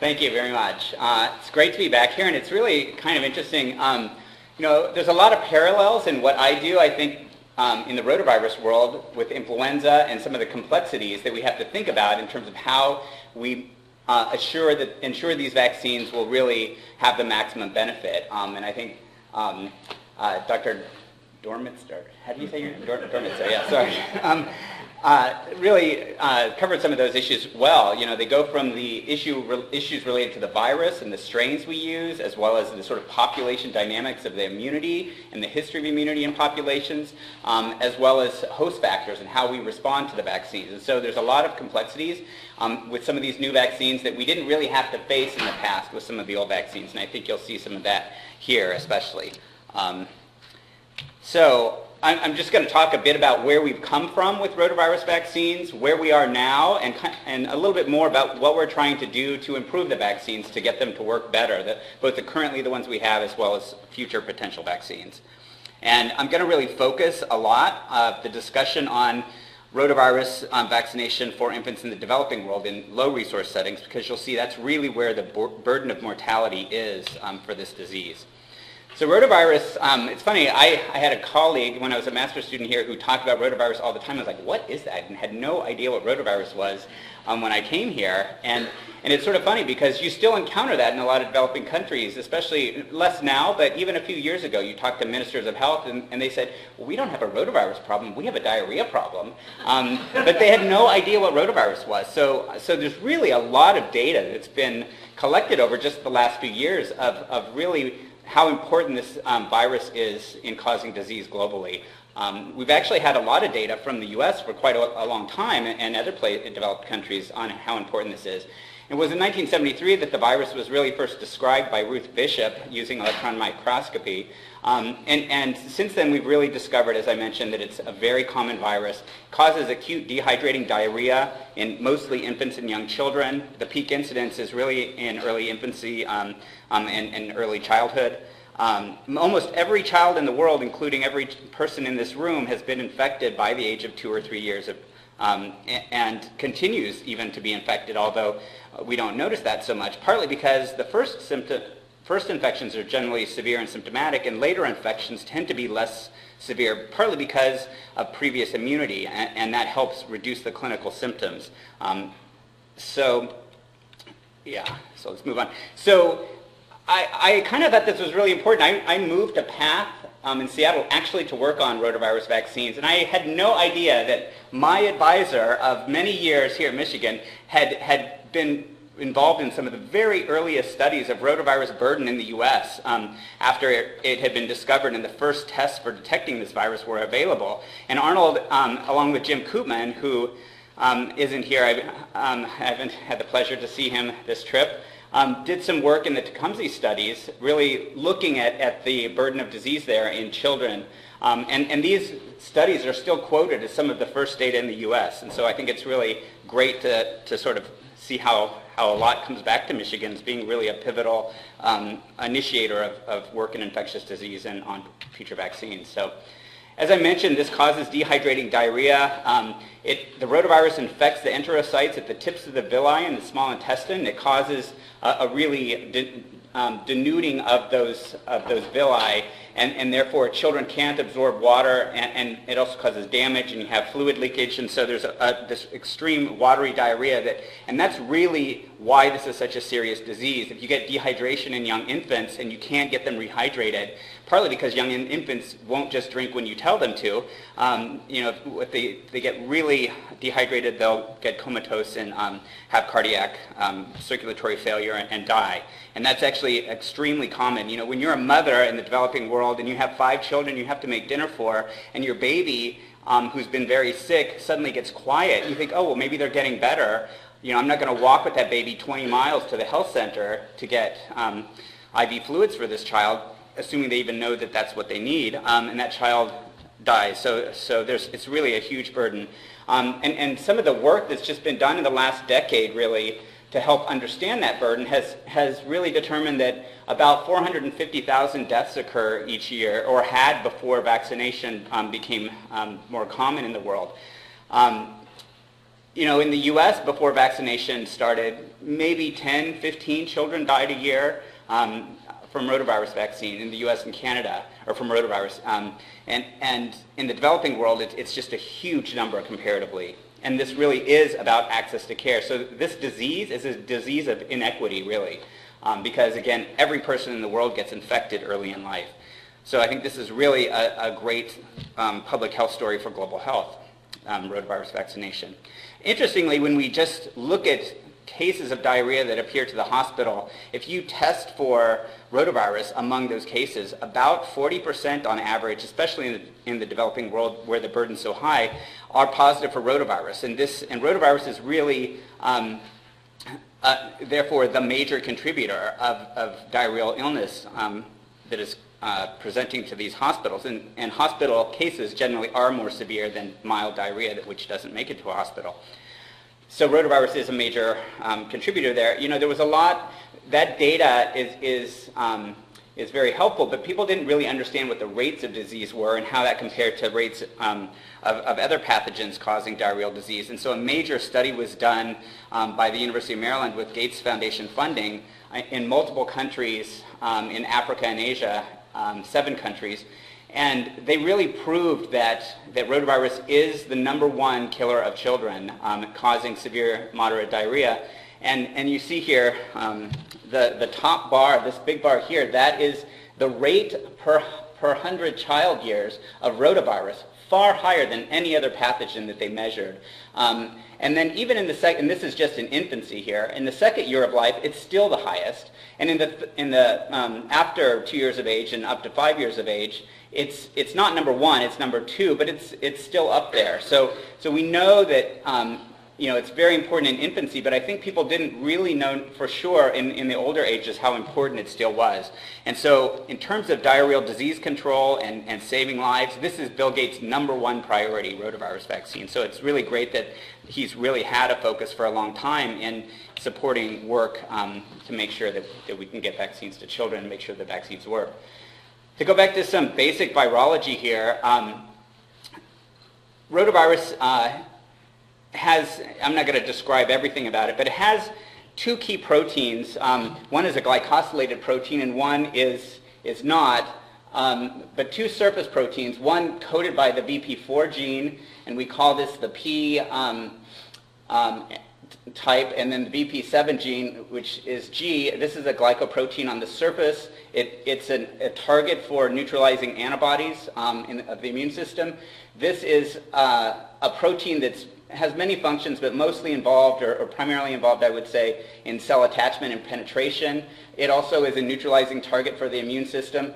Thank you very much. It's great to be back here, and it's really kind of interesting. There's a lot of parallels in what I do, I think, in the rotavirus world with influenza and some of the complexities that we have to think about in terms of how we ensure these vaccines will really have the maximum benefit. And I think Dr. Dormitzer, how do you say your name? Dormitzer, yeah, sorry. Really covered some of those issues well. They go from the issues related to the virus and the strains we use, as well as the sort of population dynamics of the immunity and the history of immunity in populations, as well as host factors and how we respond to the vaccines. And so there's a lot of complexities with some of these new vaccines that we didn't really have to face in the past with some of the old vaccines, and I think you'll see some of that here especially. So I'm just going to talk a bit about where we've come from with rotavirus vaccines, where we are now, and a little bit more about what we're trying to do to improve the vaccines to get them to work better, both currently the ones we have as well as future potential vaccines. And I'm going to really focus a lot of the discussion on rotavirus vaccination for infants in the developing world in low resource settings, because you'll see that's really where the burden of mortality is for this disease. So rotavirus, it's funny, I had a colleague when I was a master's student here who talked about rotavirus all the time. I was like, what is that? And had no idea what rotavirus was when I came here. And it's sort of funny because you still encounter that in a lot of developing countries, especially less now, but even a few years ago, you talk to ministers of health and they said, well, we don't have a rotavirus problem, we have a diarrhea problem. But they had no idea what rotavirus was. So there's really a lot of data that's been collected over just the last few years of really how important this virus is in causing disease globally. We've actually had a lot of data from the US for quite a long time and other developed countries on how important this is. It was in 1973 that the virus was really first described by Ruth Bishop using electron microscopy. And since then we've really discovered, as I mentioned, that it's a very common virus. It causes acute dehydrating diarrhea in mostly infants and young children. The peak incidence is really in early infancy and early childhood. Almost every child in the world, including every person in this room, has been infected by the age of 2 or 3 years and continues even to be infected, although we don't notice that so much, partly because the first infections are generally severe and symptomatic, and later infections tend to be less severe, partly because of previous immunity, and that helps reduce the clinical symptoms. So let's move on. So I kind of thought this was really important. I moved to PATH in Seattle actually to work on rotavirus vaccines, and I had no idea that my advisor of many years here in Michigan had been involved in some of the very earliest studies of rotavirus burden in the US after it had been discovered and the first tests for detecting this virus were available. And Arnold, along with Jim Koopman, who isn't here, I haven't had the pleasure to see him this trip, did some work in the Tecumseh studies, really looking at the burden of disease there in children. And these studies are still quoted as some of the first data in the US. And so I think it's really great to sort of see how a lot comes back to Michigan as being really a pivotal initiator of work in infectious disease and on future vaccines. So as I mentioned, this causes dehydrating diarrhea. The rotavirus infects the enterocytes at the tips of the villi in the small intestine. It causes a really denuding of those villi, and therefore children can't absorb water, and it also causes damage, and you have fluid leakage, and so there's this extreme watery diarrhea and that's really why this is such a serious disease. If you get dehydration in young infants and you can't get them rehydrated, partly because young infants won't just drink when you tell them to. If they get really dehydrated, they'll get comatose and have cardiac circulatory failure and die. And that's actually extremely common. When you're a mother in the developing world and you have 5 children you have to make dinner for, and your baby who's been very sick suddenly gets quiet, you think, oh, well, maybe they're getting better. I'm not going to walk with that baby 20 miles to the health center to get IV fluids for this child, assuming they even know that that's what they need, and that child dies. So it's really a huge burden. And some of the work that's just been done in the last decade really to help understand that burden has really determined that about 450,000 deaths occur each year, or had before vaccination became more common in the world. You know, in the US, before vaccination started, maybe 10, 15 children died a year from rotavirus vaccine in the US and Canada, or from rotavirus. And in the developing world, it's just a huge number comparatively. And this really is about access to care. So this disease is a disease of inequity, really, because, again, every person in the world gets infected early in life. So I think this is really a great public health story for global health, rotavirus vaccination. Interestingly, when we just look at cases of diarrhea that appear to the hospital, if you test for rotavirus among those cases, about 40% on average, especially in the developing world where the burden's so high, are positive for rotavirus. And rotavirus is really, therefore, the major contributor of diarrheal illness that is presenting to these hospitals. And hospital cases generally are more severe than mild diarrhea, which doesn't make it to a hospital. So rotavirus is a major contributor there. You know, there was a lot, that data is very helpful, but people didn't really understand what the rates of disease were and how that compared to rates of other pathogens causing diarrheal disease. And so a major study was done by the University of Maryland with Gates Foundation funding in multiple countries in Africa and Asia, 7 countries. And they really proved that rotavirus is the #1 killer of children, causing severe, moderate diarrhea. And you see here, the top bar, this big bar here, that is the rate per 100 child years of rotavirus, far higher than any other pathogen that they measured. And then even in the second, and this is just in infancy here, in the second year of life, it's still the highest. And in the after 2 years of age and up to 5 years of age, it's not #1, it's #2, but it's still up there. So we know that you know, it's very important in infancy, but I think people didn't really know for sure in the older ages how important it still was. And so in terms of diarrheal disease control and saving lives, this is Bill Gates' #1 priority, rotavirus vaccine. So it's really great that he's really had a focus for a long time in supporting work to make sure that we can get vaccines to children and make sure the vaccines work. To go back to some basic virology here, rotavirus has, I'm not going to describe everything about it, but it has 2 key proteins. One is a glycosylated protein and one is not, but 2 surface proteins, one coded by the BP4 gene, and we call this the P type, and then the BP7 gene, which is G. This is a glycoprotein on the surface. It's a target for neutralizing antibodies of the immune system. This is a protein that has many functions, but mostly involved, or primarily involved, I would say, in cell attachment and penetration. It also is a neutralizing target for the immune system.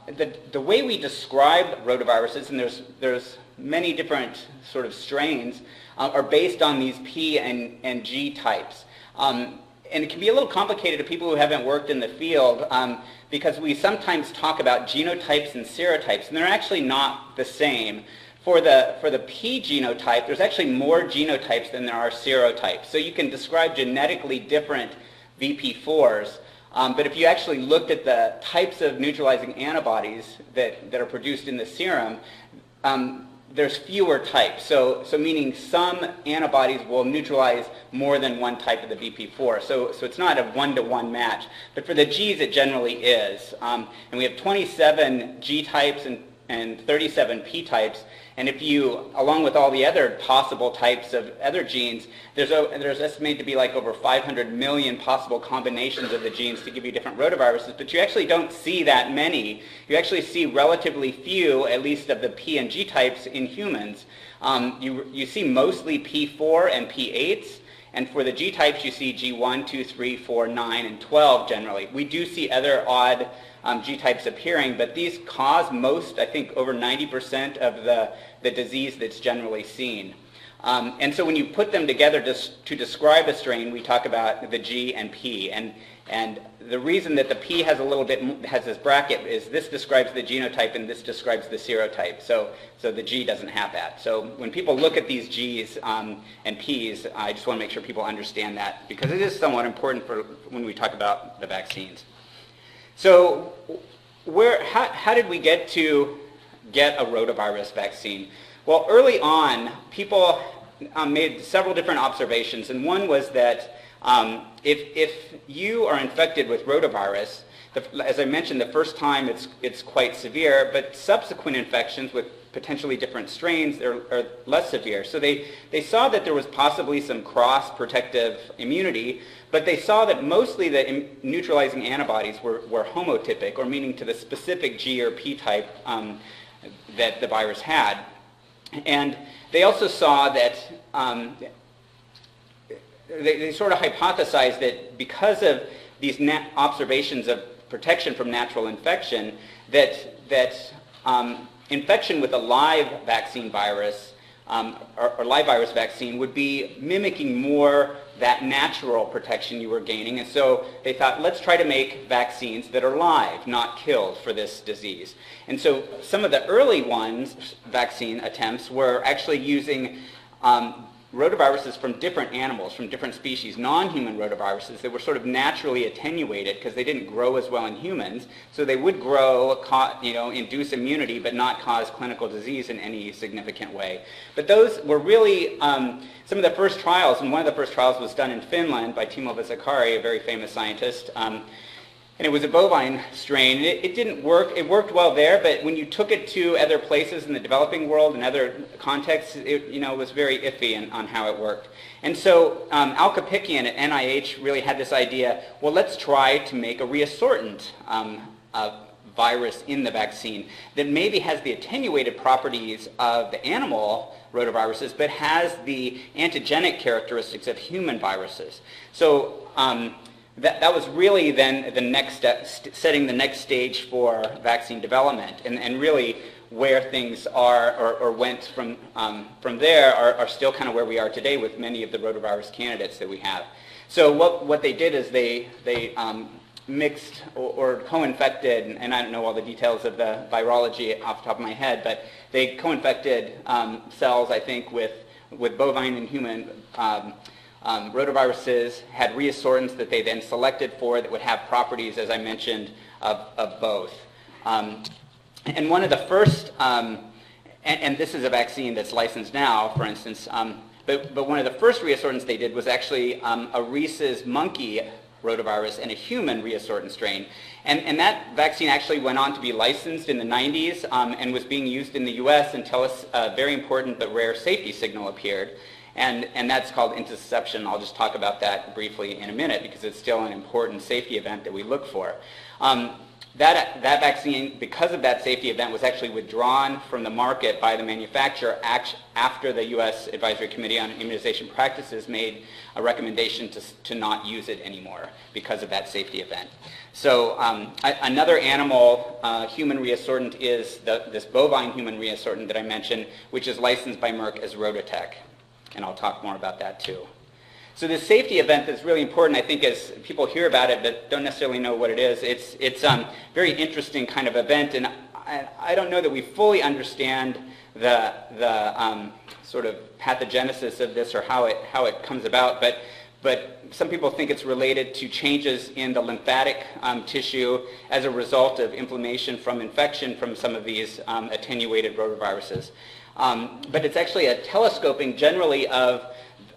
The way we describe rotaviruses, and there's many different sort of strains, are based on these P and G types. And it can be a little complicated to people who haven't worked in the field because we sometimes talk about genotypes and serotypes, and they're actually not the same. For the P genotype, there's actually more genotypes than there are serotypes. So you can describe genetically different VP4s, but if you actually looked at the types of neutralizing antibodies that are produced in the serum, there's fewer types. So meaning some antibodies will neutralize more than one type of the BP4. So it's not a 1-to-1 match. But for the Gs, it generally is. And we have 27 G types and 37 P types. And if you, along with all the other possible types of other genes, there's estimated to be like over 500 million possible combinations of the genes to give you different rotaviruses, but you actually don't see that many. You actually see relatively few, at least of the P and G types in humans. You see mostly P4 and P8s, and for the G types you see G1, 2, 3, 4, 9, and 12 generally. We do see other odd G types appearing, but these cause most, I think, over 90% of the disease that's generally seen. And so when you put them together to describe a strain, we talk about the G and P. And the reason that the P has has this bracket is this describes the genotype and this describes the serotype. So the G doesn't have that. So when people look at these Gs and Ps, I just want to make sure people understand that because it is somewhat important for when we talk about the vaccines. So how did we get a rotavirus vaccine? Well, early on, people made several different observations, and one was that if you are infected with rotavirus, as I mentioned, the first time it's quite severe, but subsequent infections with potentially different strains are less severe. So they saw that there was possibly some cross-protective immunity, but they saw that mostly the neutralizing antibodies were homotypic, or meaning to the specific G or P type that the virus had. And they also saw that they sort of hypothesized that because of these observations of protection from natural infection, that infection with a live vaccine virus or live virus vaccine would be mimicking more that natural protection you were gaining. And so they thought, let's try to make vaccines that are live, not killed, for this disease. And so some of the early vaccine attempts were actually using rotaviruses from different animals, from different species, non-human rotaviruses that were sort of naturally attenuated because they didn't grow as well in humans. So they would grow, induce immunity, but not cause clinical disease in any significant way. But those were really some of the first trials, and one of the first trials was done in Finland by Timo Vesakari, a very famous scientist. And it was a bovine strain. It didn't work. It worked well there, but when you took it to other places in the developing world and other contexts, it was very iffy on how it worked. And so Al Kapickian at NIH really had this idea, well, let's try to make a reassortant virus in the vaccine that maybe has the attenuated properties of the animal rotaviruses, but has the antigenic characteristics of human viruses. So that was really then the next step, setting the next stage for vaccine development, and really where things are or went from there are still kind of where we are today with many of the rotavirus candidates that we have. So what they did is they mixed or co-infected, and I don't know all the details of the virology off the top of my head, but they co-infected cells, I think, with bovine and human rotaviruses, had reassortants that they then selected for that would have properties, as I mentioned, of both. And one of the first, and this is a vaccine that's licensed now, for instance, but one of the first reassortants they did was actually a Rhesus monkey rotavirus and a human reassortant strain. And that vaccine actually went on to be licensed in the 90s and was being used in the US until a very important but rare safety signal appeared. And that's called intussusception. I'll just talk about that briefly in a minute because it's still an important safety event that we look for. That vaccine, because of that safety event, was actually withdrawn from the market by the manufacturer after the U.S. Advisory Committee on Immunization Practices made a recommendation to not use it anymore because of that safety event. So another animal human reassortant is this bovine human reassortant that I mentioned, which is licensed by Merck as Rototec. And I'll talk more about that too. So this safety event that's really important, I think, as people hear about it but don't necessarily know what it is, it's a very interesting kind of event, and I don't know that we fully understand the sort of pathogenesis of this or how it comes about, but some people think it's related to changes in the lymphatic tissue as a result of inflammation from infection from some of these attenuated rotaviruses. But it's actually a telescoping generally of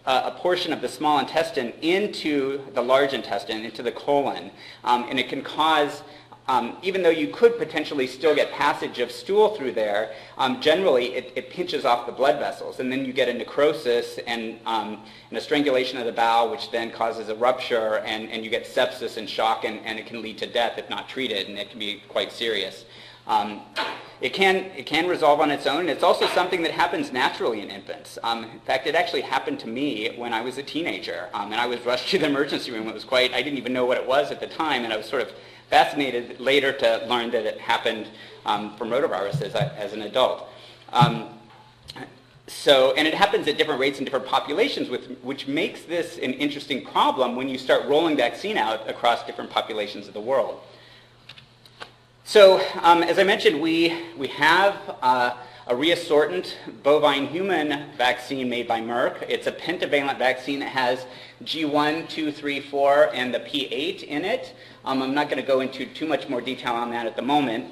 a portion of the small intestine into the large intestine, into the colon. And it can cause, even though you could potentially still get passage of stool through there, generally it pinches off the blood vessels. And then you get a necrosis and a strangulation of the bowel, which then causes a rupture, and you get sepsis and shock, and it can lead to death if not treated, and it can be quite serious. It can resolve on its own, and it's also something that happens naturally in infants. In fact, it actually happened to me when I was a teenager, and I was rushed to the emergency room. It was I didn't even know what it was at the time, and I was sort of fascinated later to learn that it happened from rotaviruses as an adult. And it happens at different rates in different populations, which makes this an interesting problem when you start rolling vaccine out across different populations of the world. So, as I mentioned, we have a reassortant bovine human vaccine made by Merck. It's a pentavalent vaccine that has G1, 2, 3, 4, and the P8 in it. I'm not going to go into too much more detail on that at the moment.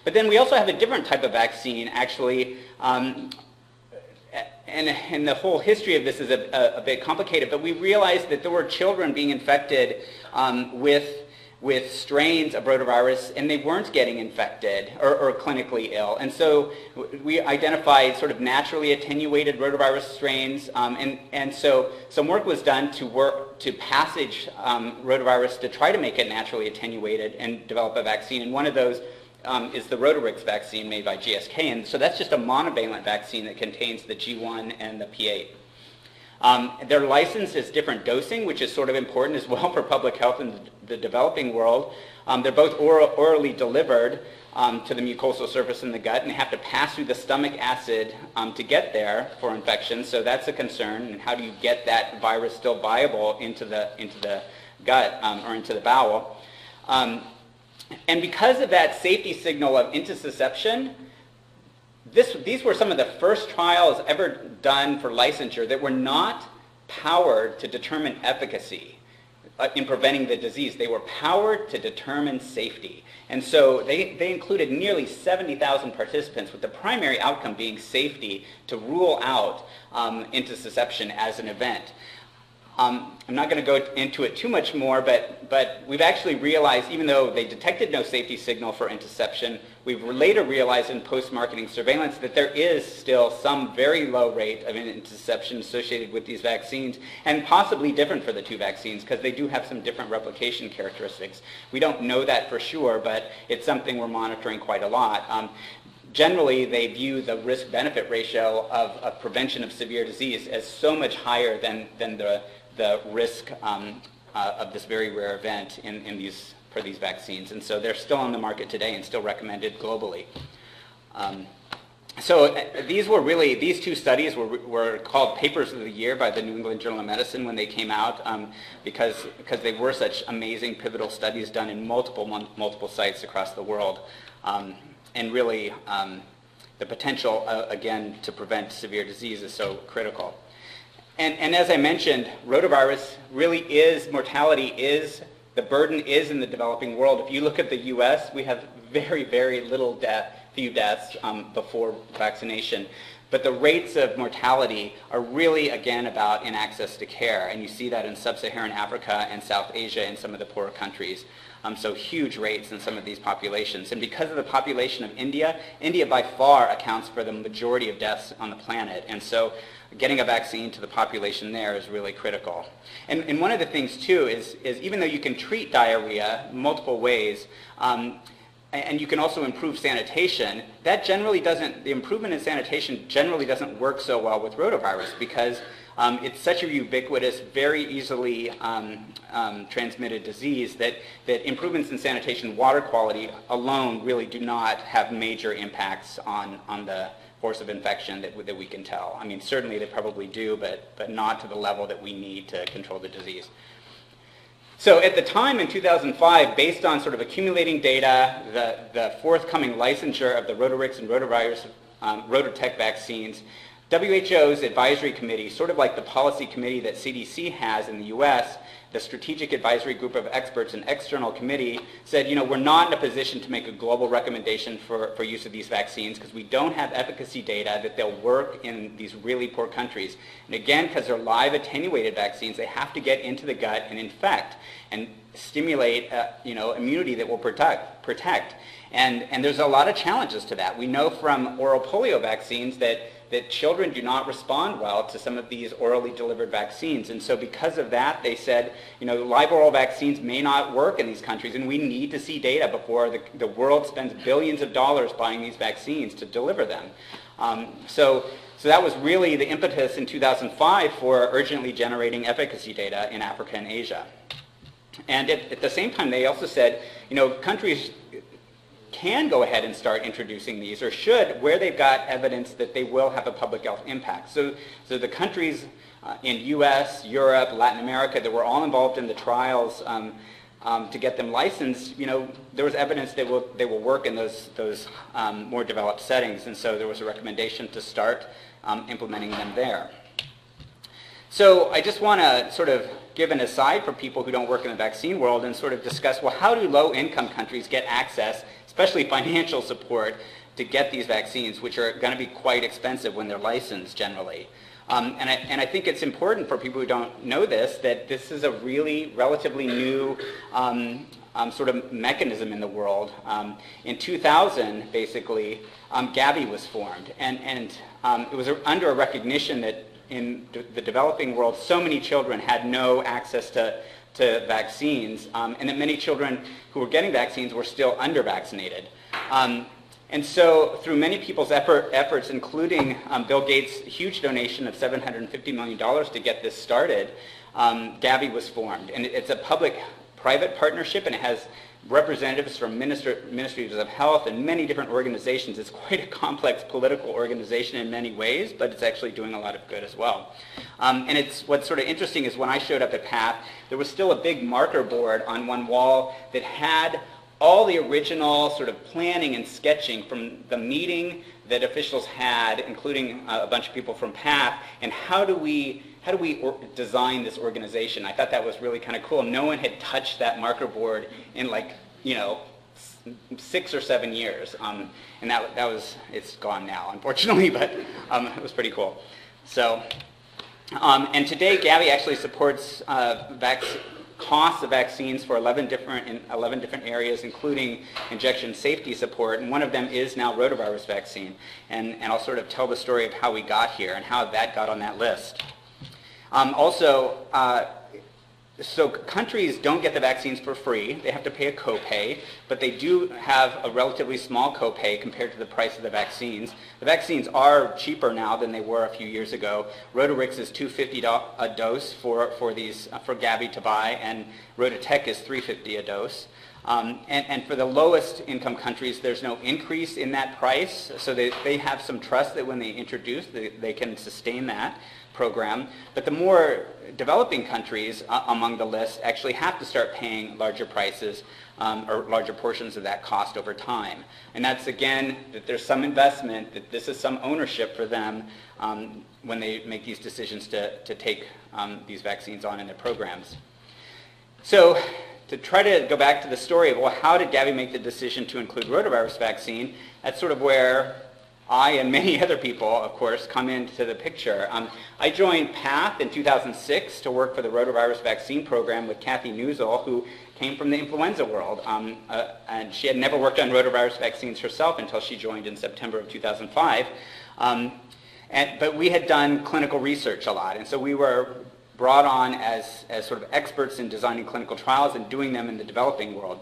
But then we also have a different type of vaccine, actually, and and the whole history of this is a bit complicated, but we realized that there were children being infected with strains of rotavirus, and they weren't getting infected or clinically ill. And so we identified sort of naturally attenuated rotavirus strains, and so some work was done to passage rotavirus to try to make it naturally attenuated and develop a vaccine. And one of those is the Rotarix vaccine made by GSK. And so that's just a monovalent vaccine that contains the G1 and the P8. They're licensed as different dosing, which is sort of important as well for public health in the developing world. They're both orally delivered to the mucosal surface in the gut, and they have to pass through the stomach acid to get there for infection. So that's a concern. And how do you get that virus still viable into the gut or into the bowel? And because of that safety signal of intussusception, these were some of the first trials ever done for licensure that were not powered to determine efficacy in preventing the disease. They were powered to determine safety. And so they included nearly 70,000 participants, with the primary outcome being safety to rule out intussusception as an event. I'm not going to go into it too much more, but we've actually realized, even though they detected no safety signal for intussusception, we've later realized in post-marketing surveillance that there is still some very low rate of intussusception associated with these vaccines, and possibly different for the two vaccines, because they do have some different replication characteristics. We don't know that for sure, but it's something we're monitoring quite a lot. Generally, they view the risk-benefit ratio of prevention of severe disease as so much higher than the risk of this very rare event for these vaccines. And so they're still on the market today and still recommended globally. These two studies were called Papers of the Year by the New England Journal of Medicine when they came out, because they were such amazing pivotal studies done in multiple sites across the world. And really, the potential, again, to prevent severe disease is so critical. And as I mentioned, rotavirus really is, the burden is in the developing world. If you look at the US, we have very, very few deaths before vaccination. But the rates of mortality are really, again, about inaccess to care. And you see that in sub-Saharan Africa and South Asia and some of the poorer countries. So huge rates in some of these populations. And because of the population of India by far accounts for the majority of deaths on the planet. And so getting a vaccine to the population there is really critical. And one of the things, too, is even though you can treat diarrhea multiple ways, and you can also improve sanitation, the improvement in sanitation generally doesn't work so well with rotavirus, because it's such a ubiquitous, very easily transmitted disease that improvements in sanitation water quality alone really do not have major impacts on the course of infection that we can tell. I mean, certainly they probably do, but not to the level that we need to control the disease. So at the time in 2005, based on sort of accumulating data, the forthcoming licensure of the Rotarix and rotavirus Rototech vaccines, WHO's advisory committee, sort of like the policy committee that CDC has in the US, the strategic advisory group of experts and external committee said, we're not in a position to make a global recommendation for use of these vaccines because we don't have efficacy data that they'll work in these really poor countries. And again, because they're live attenuated vaccines, they have to get into the gut and infect and stimulate immunity that will protect. And there's a lot of challenges to that. We know from oral polio vaccines that children do not respond well to some of these orally delivered vaccines. And so because of that, they said, live oral vaccines may not work in these countries, and we need to see data before the world spends billions of dollars buying these vaccines to deliver them. So that was really the impetus in 2005 for urgently generating efficacy data in Africa and Asia. And at the same time, they also said, countries can go ahead and start introducing these, or should, where they've got evidence that they will have a public health impact. So the countries in US, Europe, Latin America that were all involved in the trials to get them licensed, there was evidence that they will work in those more developed settings, and so there was a recommendation to start implementing them there. So I just want to sort of give an aside for people who don't work in the vaccine world and sort of discuss, well, how do low-income countries get access, especially financial support to get these vaccines, which are going to be quite expensive when they're licensed generally. And I think it's important for people who don't know this, that this is a really relatively new sort of mechanism in the world. In 2000, basically, Gavi was formed, and it was under a recognition that in the developing world, so many children had no access to vaccines, and that many children who were getting vaccines were still under-vaccinated. And so through many people's efforts, including Bill Gates' huge donation of $750 million to get this started, Gavi was formed. And it's a public-private partnership, and it has representatives from ministries of health and many different organizations. It's quite a complex political organization in many ways, but it's actually doing a lot of good as well. And what's sort of interesting is when I showed up at PATH, there was still a big marker board on one wall that had all the original sort of planning and sketching from the meeting that officials had, including a bunch of people from PATH, and how do we design this organization. I thought that was really kind of cool. No one had touched that marker board in 6 or 7 years, and it's gone now, unfortunately, but it was pretty cool. So, and today Gavi actually supports costs of vaccines for 11 different areas, including injection safety support, and one of them is now rotavirus vaccine. And I'll sort of tell the story of how we got here and how that got on that list. So countries don't get the vaccines for free. They have to pay a copay, but they do have a relatively small copay compared to the price of the vaccines. The vaccines are cheaper now than they were a few years ago. Rotarix is $250 a dose for Gavi to buy, and Rotatech is $350 a dose. And for the lowest income countries, there's no increase in that price, so they have some trust that when they introduce, they can sustain that program. But the more developing countries among the list actually have to start paying larger prices or larger portions of that cost over time. And that's, again, that there's some investment, that this is some ownership for them when they make these decisions to take these vaccines on in their programs. So to try to go back to the story of, well, how did Gavi make the decision to include rotavirus vaccine? That's sort of where I and many other people, of course, come into the picture. I joined PATH in 2006 to work for the rotavirus vaccine program with Kathy Newsel, who came from the influenza world. And she had never worked on rotavirus vaccines herself until she joined in September of 2005. But we had done clinical research a lot, and so we were brought on as sort of experts in designing clinical trials and doing them in the developing world.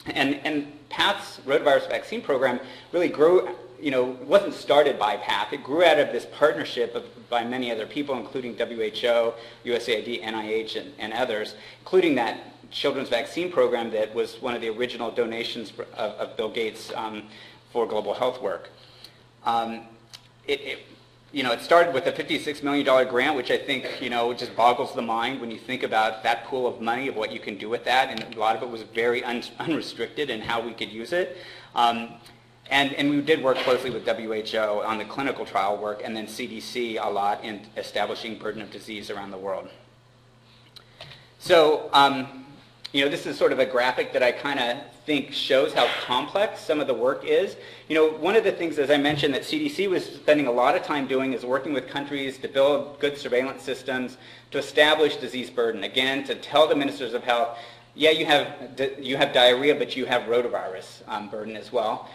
And PATH's rotavirus vaccine program really grew. It wasn't started by PATH. It grew out of this partnership by many other people, including WHO, USAID, NIH, and others, including that children's vaccine program that was one of the original donations of Bill Gates for global health work. It started with a $56 million grant, which I think, just boggles the mind when you think about that pool of money, of what you can do with that, and a lot of it was very unrestricted in how we could use it. And we did work closely with WHO on the clinical trial work, and then CDC a lot in establishing burden of disease around the world. So, this is sort of a graphic that I kind of think shows how complex some of the work is. One of the things, as I mentioned, that CDC was spending a lot of time doing is working with countries to build good surveillance systems, to establish disease burden. Again, to tell the ministers of health, yeah, you have diarrhea, but you have rotavirus burden as well.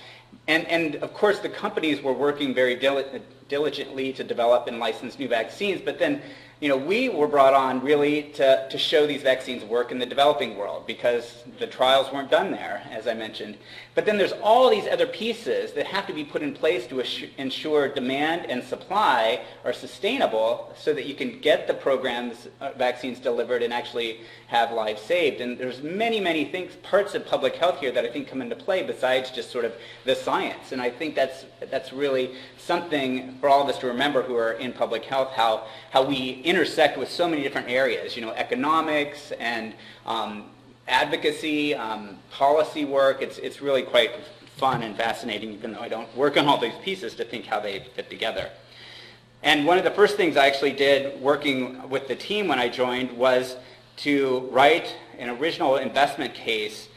And of course, the companies were working very diligently to develop and license new vaccines, but then we were brought on really to show these vaccines work in the developing world because the trials weren't done there, as I mentioned. But then there's all these other pieces that have to be put in place to ensure demand and supply are sustainable so that you can get the programs, vaccines delivered and actually have lives saved. And there's many, many things, parts of public health here that I think come into play besides just sort of the science. And I think that's really something for all of us to remember who are in public health, how we intersect with so many different areas, economics and advocacy, policy work. It's really quite fun and fascinating, even though I don't work on all these pieces, to think how they fit together. And one of the first things I actually did working with the team when I joined was to write an original investment case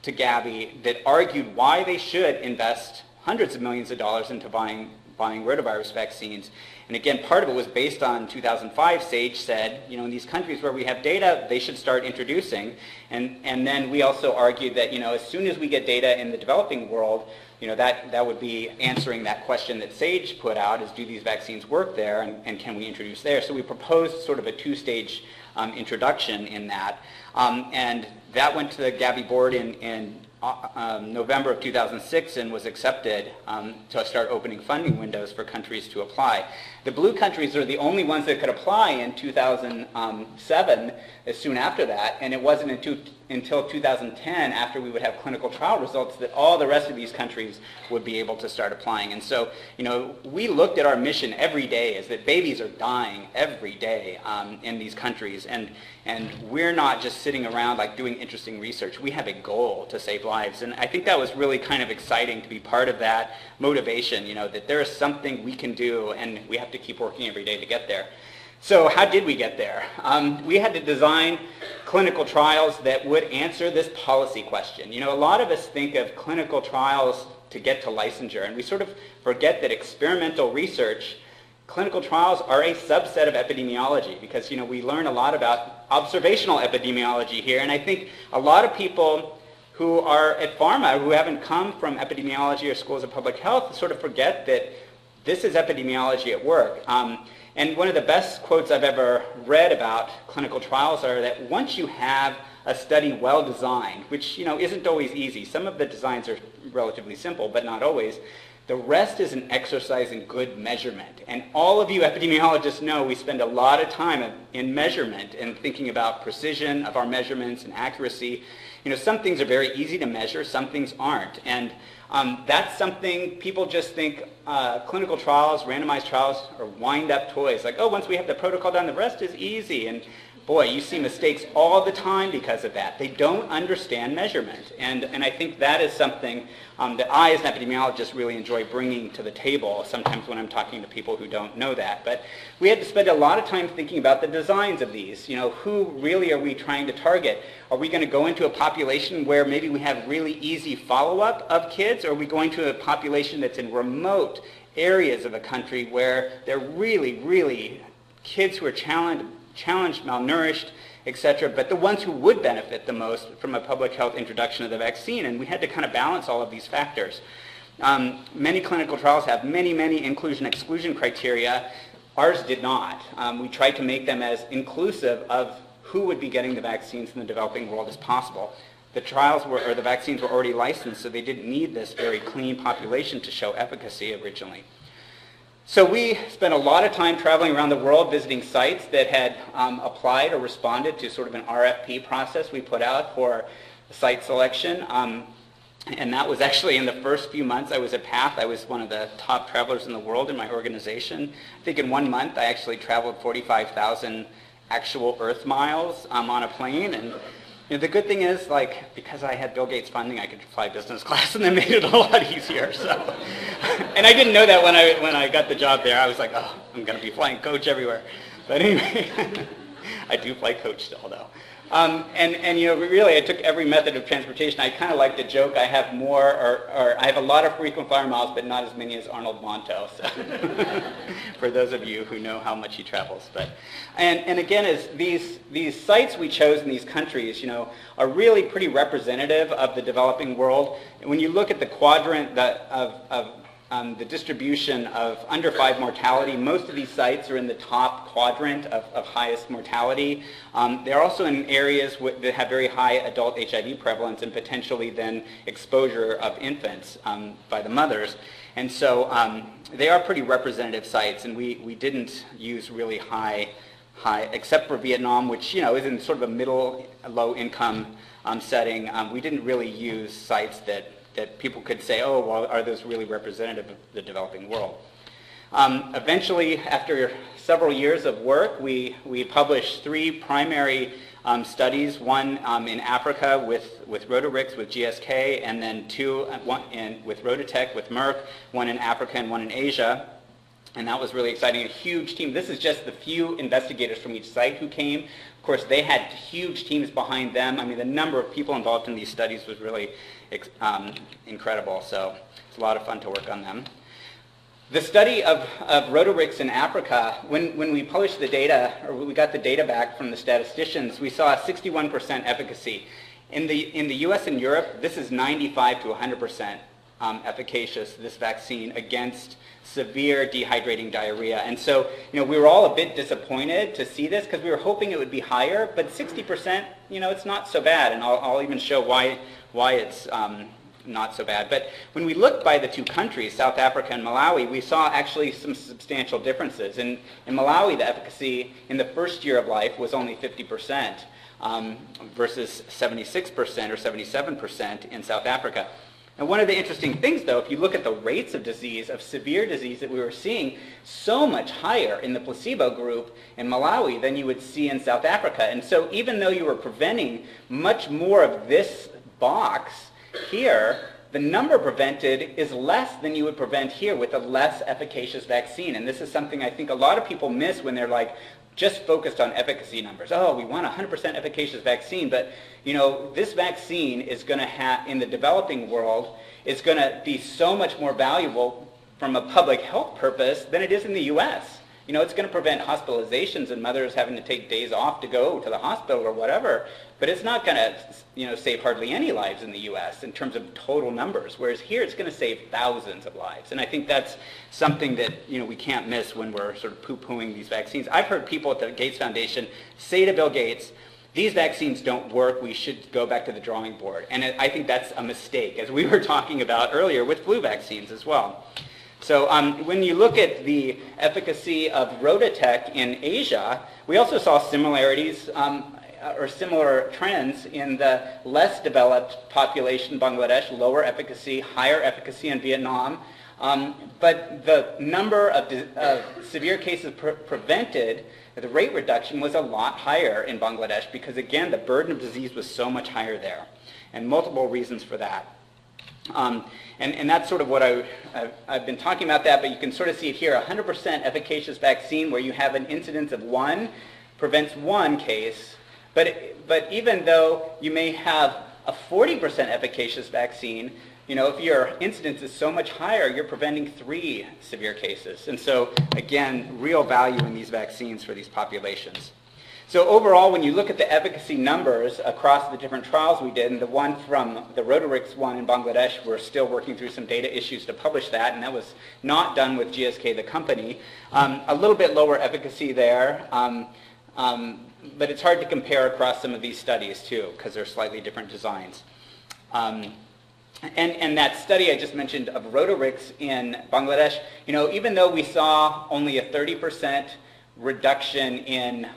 to Gavi that argued why they should invest hundreds of millions of dollars into buying rotavirus vaccines. And again, part of it was based on 2005, SAGE said, in these countries where we have data, they should start introducing. And then we also argued that, as soon as we get data in the developing world, that would be answering that question that SAGE put out, is do these vaccines work there, and can we introduce there? So we proposed sort of a two-stage introduction in that. And that went to the Gavi board in November of 2006 and was accepted to start opening funding windows for countries to apply. The blue countries are the only ones that could apply in 2007, as soon after that, and it wasn't until 2010, after we would have clinical trial results, that all the rest of these countries would be able to start applying. And so, we looked at our mission every day is that babies are dying every day in these countries, and we're not just sitting around like doing interesting research. We have a goal to save lives, and I think that was really kind of exciting to be part of that motivation, that there is something we can do, and we have to keep working every day to get there. So how did we get there? We had to design clinical trials that would answer this policy question. A lot of us think of clinical trials to get to licensure, and we sort of forget that experimental research, clinical trials are a subset of epidemiology, because we learn a lot about observational epidemiology here, and I think a lot of people who are at pharma, who haven't come from epidemiology or schools of public health, sort of forget that this is epidemiology at work. And one of the best quotes I've ever read about clinical trials are that once you have a study well designed, which isn't always easy, some of the designs are relatively simple, but not always, the rest is an exercise in good measurement. And all of you epidemiologists know we spend a lot of time in measurement and thinking about precision of our measurements and accuracy. Some things are very easy to measure, some things aren't. And that's something people just think clinical trials, randomized trials are wind-up toys. Like, oh, once we have the protocol done, the rest is easy. And boy, you see mistakes all the time because of that. They don't understand measurement. And I think that is something that I, as an epidemiologist, really enjoy bringing to the table sometimes when I'm talking to people who don't know that. But we had to spend a lot of time thinking about the designs of these. Who really are we trying to target? Are we going to go into a population where maybe we have really easy follow-up of kids? Or are we going to a population that's in remote areas of a country where they're really, really kids who are challenged, malnourished, etc., but the ones who would benefit the most from a public health introduction of the vaccine? And we had to kind of balance all of these factors. Many clinical trials have many inclusion-exclusion criteria. Ours did not. We tried to make them as inclusive of who would be getting the vaccines in the developing world as possible. The the vaccines were already licensed, so they didn't need this very clean population to show efficacy originally. So we spent a lot of time traveling around the world visiting sites that had applied or responded to sort of an RFP process we put out for site selection. And that was actually in the first few months I was at PATH. I was one of the top travelers in the world in my organization. I think in 1 month I actually traveled 45,000 actual Earth miles on a plane. And the good thing is, because I had Bill Gates funding, I could fly business class, and that made it a lot easier. So, and I didn't know that when I got the job there. I was like, oh, I'm going to be flying coach everywhere. But anyway, I do fly coach still, though. Really, I took every method of transportation. I kind of like to joke I have I have a lot of frequent flyer miles, but not as many as Arnold Monto. So for those of you who know how much he travels, and again, as these sites we chose in these countries, are really pretty representative of the developing world. When you look at the quadrant of the distribution of under 5 mortality, most of these sites are in the top quadrant of highest mortality. They're also in areas that have very high adult HIV prevalence and potentially then exposure of infants by the mothers. And so they are pretty representative sites, and we didn't use really high, except for Vietnam, which is in sort of a middle, low income setting. We didn't really use sites that people could say, oh, well, are those really representative of the developing world? Eventually, after several years of work, we published 3 primary studies, one in Africa with Rotarix with GSK, and then 2 with Rototech with Merck, one in Africa and one in Asia. And that was really exciting, a huge team. This is just the few investigators from each site who came. Of course, they had huge teams behind them. I mean, the number of people involved in these studies was really incredible. So it's a lot of fun to work on them. The study of rotarix in Africa, when we published the data, or we got the data back from the statisticians, we saw a 61% efficacy. In the US and Europe, this is 95 to 100% efficacious, this vaccine, against severe dehydrating diarrhea. And so, we were all a bit disappointed to see this because we were hoping it would be higher, but 60%, it's not so bad. And I'll even show why it's not so bad. But when we looked by the two countries, South Africa and Malawi, we saw actually some substantial differences. In Malawi, the efficacy in the first year of life was only 50% versus 76% or 77% in South Africa. And one of the interesting things, though, if you look at the rates of disease, of severe disease that we were seeing, so much higher in the placebo group in Malawi than you would see in South Africa. And so even though you were preventing much more of this box here, the number prevented is less than you would prevent here with a less efficacious vaccine. And this is something I think a lot of people miss when they're like just focused on efficacy numbers. Oh, we want a 100% efficacious vaccine, but this vaccine is going to have, in the developing world, is going to be so much more valuable from a public health purpose than it is in the US. It's going to prevent hospitalizations and mothers having to take days off to go to the hospital or whatever, but it's not going to, save hardly any lives in the US in terms of total numbers, whereas here it's going to save thousands of lives. And I think that's something that, we can't miss when we're sort of poo-pooing these vaccines. I've heard people at the Gates Foundation say to Bill Gates, these vaccines don't work, we should go back to the drawing board. And I think that's a mistake, as we were talking about earlier with flu vaccines as well. So when you look at the efficacy of Rototec in Asia, we also saw similarities or similar trends in the less developed population, Bangladesh, lower efficacy, higher efficacy in Vietnam. But the number of severe cases prevented, the rate reduction was a lot higher in Bangladesh because, again, the burden of disease was so much higher there, and multiple reasons for that. And that's sort of what I've been talking about that, but you can sort of see it here, 100% efficacious vaccine where you have an incidence of 1, prevents 1 case, but even though you may have a 40% efficacious vaccine, if your incidence is so much higher, you're preventing 3 severe cases. And so, again, real value in these vaccines for these populations. So overall, when you look at the efficacy numbers across the different trials we did, and the one from the Rotarix one in Bangladesh, we're still working through some data issues to publish that, and that was not done with GSK, the company. A little bit lower efficacy there, but it's hard to compare across some of these studies too, because they're slightly different designs. And that study I just mentioned of Rotarix in Bangladesh, even though we saw only a 30% reduction in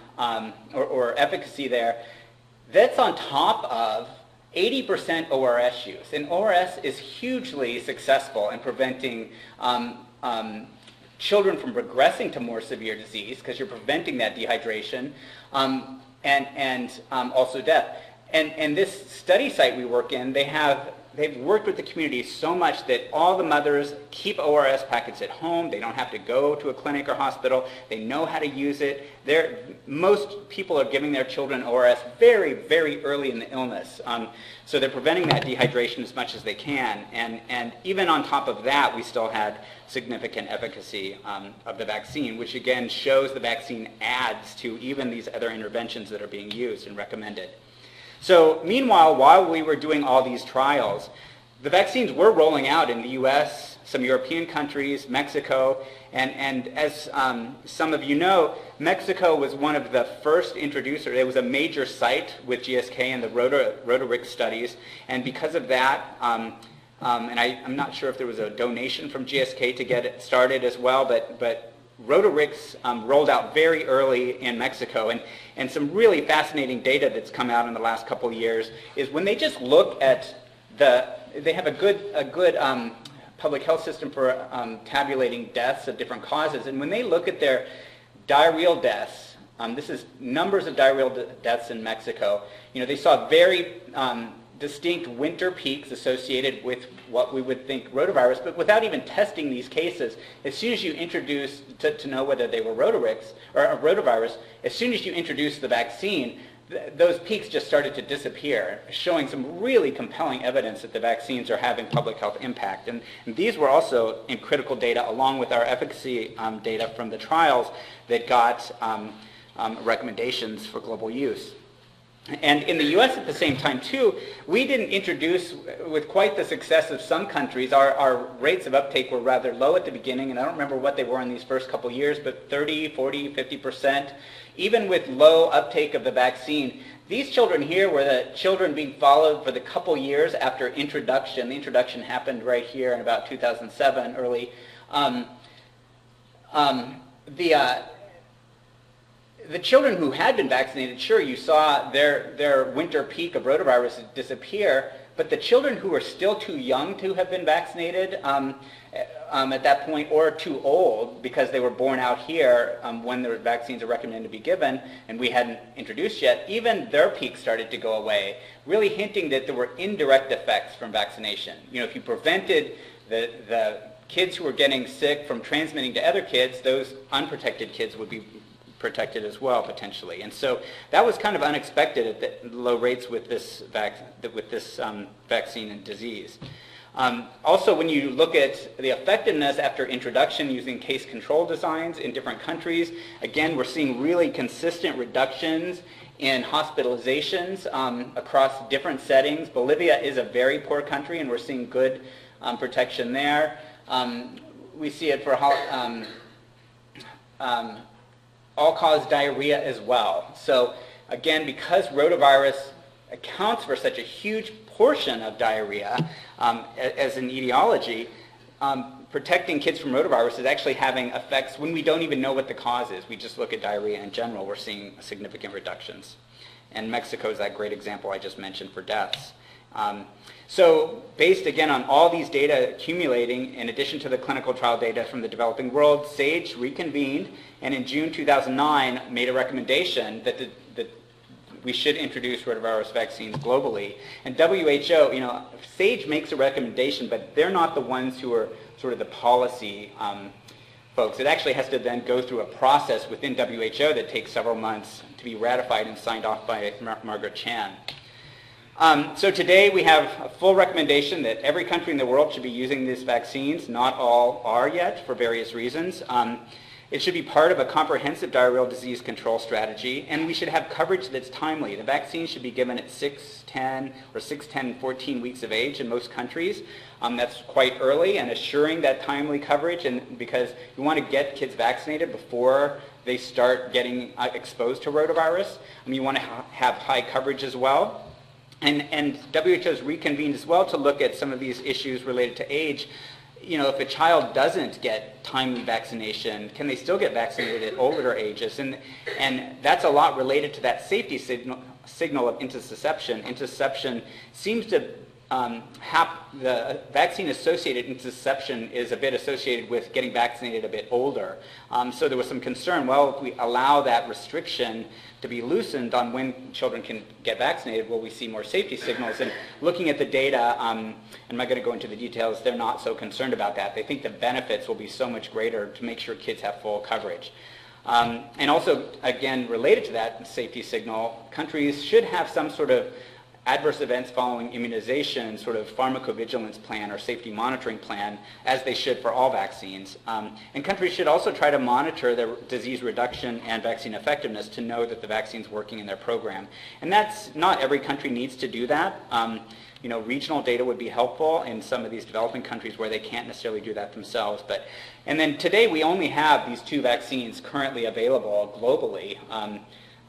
or efficacy there, that's on top of 80% ORS use. And ORS is hugely successful in preventing children from progressing to more severe disease because you're preventing that dehydration and also death. And this study site we work in, they've worked with the community so much that all the mothers keep ORS packets at home. They don't have to go to a clinic or hospital. They know how to use it. Most people are giving their children ORS very, very early in the illness. So they're preventing that dehydration as much as they can. And even on top of that, we still had significant efficacy of the vaccine, which again shows the vaccine adds to even these other interventions that are being used and recommended. So meanwhile, while we were doing all these trials, the vaccines were rolling out in the US, some European countries, Mexico, and as some of you know, Mexico was one of the first introducers. It was a major site with GSK in the Rotarix studies, and because of that, and I'm not sure if there was a donation from GSK to get it started as well, but Rotarix rolled out very early in Mexico, and some really fascinating data that's come out in the last couple of years is when they just look at they have a good public health system for tabulating deaths of different causes, and when they look at their diarrheal deaths, this is numbers of diarrheal deaths in Mexico, they saw very distinct winter peaks associated with what we would think rotavirus, but without even testing these cases, as soon as you introduce, to know whether they were rotarix or a rotavirus, as soon as you introduce the vaccine, those peaks just started to disappear, showing some really compelling evidence that the vaccines are having public health impact. And these were also in critical data along with our efficacy data from the trials that got recommendations for global use. And in the US at the same time too, we didn't introduce, with quite the success of some countries, our rates of uptake were rather low at the beginning, and I don't remember what they were in these first couple years, but 30, 40, 50%. Even with low uptake of the vaccine, these children here were the children being followed for the couple years after introduction. The introduction happened right here in about 2007, early. The children who had been vaccinated, sure, you saw their winter peak of rotavirus disappear, but the children who were still too young to have been vaccinated at that point, or too old because they were born out here when the vaccines are recommended to be given and we hadn't introduced yet, even their peak started to go away, really hinting that there were indirect effects from vaccination. You know, if you prevented the kids who were getting sick from transmitting to other kids, those unprotected kids would be protected as well, potentially. And so that was kind of unexpected at the low rates with this vaccine and disease. Also, when you look at the effectiveness after introduction using case control designs in different countries, again, we're seeing really consistent reductions in hospitalizations across different settings. Bolivia is a very poor country, and we're seeing good protection there. We see it for all-cause diarrhea as well. So again, because rotavirus accounts for such a huge portion of diarrhea as an etiology, protecting kids from rotavirus is actually having effects when we don't even know what the cause is. We just look at diarrhea in general, we're seeing significant reductions. And Mexico is that great example I just mentioned for deaths. So based again on all these data accumulating, in addition to the clinical trial data from the developing world, SAGE reconvened and in June 2009 made a recommendation that we should introduce rotavirus vaccines globally. And WHO, you know, SAGE makes a recommendation, but they're not the ones who are sort of the policy folks. It actually has to then go through a process within WHO that takes several months to be ratified and signed off by Margaret Chan. So today we have a full recommendation that every country in the world should be using these vaccines. Not all are yet for various reasons. It should be part of a comprehensive diarrheal disease control strategy, and we should have coverage that's timely. The vaccine should be given at 6, 10, 14 weeks of age in most countries. That's quite early, and assuring that timely coverage, and because you want to get kids vaccinated before they start getting exposed to rotavirus. You want to have high coverage as well. And WHO has reconvened as well to look at some of these issues related to age. You know, if a child doesn't get timely vaccination, can they still get vaccinated at older ages? And that's a lot related to that safety signal of intussusception. Intussusception seems to the vaccine-associated intussusception is a bit associated with getting vaccinated a bit older. So there was some concern, well, if we allow that restriction to be loosened on when children can get vaccinated, will we see more safety signals? And looking at the data, I'm not going to go into the details, they're not so concerned about that. They think the benefits will be so much greater to make sure kids have full coverage. And also, again, related to that safety signal, countries should have some sort of adverse events following immunization sort of pharmacovigilance plan or safety monitoring plan, as they should for all vaccines. And countries should also try to monitor their disease reduction and vaccine effectiveness to know that the vaccine's working in their program. And that's not every country needs to do that. You know, regional data would be helpful in some of these developing countries where they can't necessarily do that themselves. And then today we only have these two vaccines currently available globally.